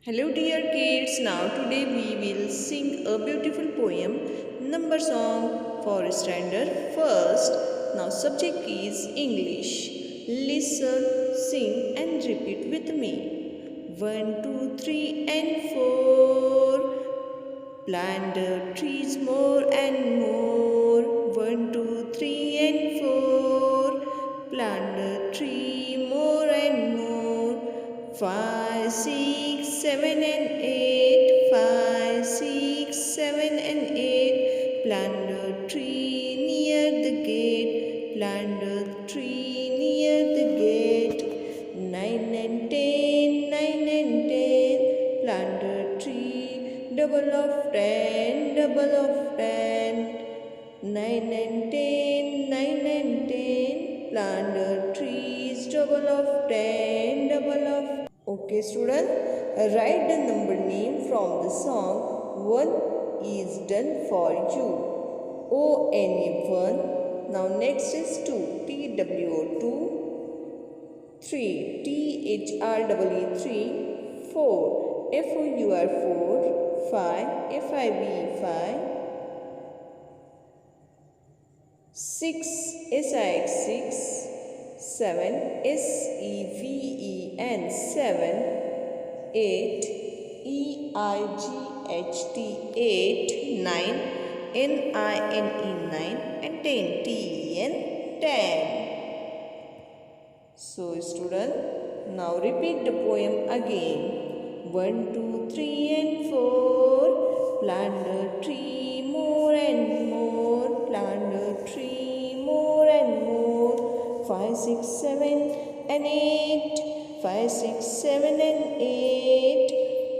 Hello dear kids, now today we will sing a beautiful poem number song for standard first. Now subject is English. Listen, sing and repeat with me. 1, 2, 3 and 4. Plant the trees more and more. 1, 2, 3 and 4. Plant the tree more and more. 5, 6, 7 and 8. 5, 6, 7 and 8. Plant the tree near the gate. Plant the tree near the gate. 9 and 10, 9 and 10. Plant the tree, double of 10, double of 10. 9 and 10, 9 and 10. Plant the trees, double of 10, double of. Okay, student, write the number name from the song. 1 is done for you. ONA 1. Now next is 2. TWO 2. 3. THREE 3. 4. FOUR 4. 5. FIB 5. 6. SIX 6. 7. SEVEN 7. 8. EIGHT 8. 9. NINE 9 and 10. TEN 10. So student, now repeat the poem again. 1, 2, 3 and 4. Plant the tree more and more. Plant the tree more and more. 5, 6, 7 and 8. 5, 6, 7 and 8.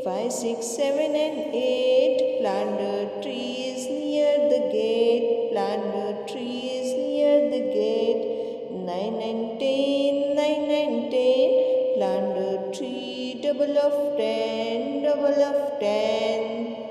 5, 6, 7 and 8. Plant the trees near the gate. Plant the trees near the gate. 9 and 10, 9 and 10. Plant the tree, double of 10, double of 10.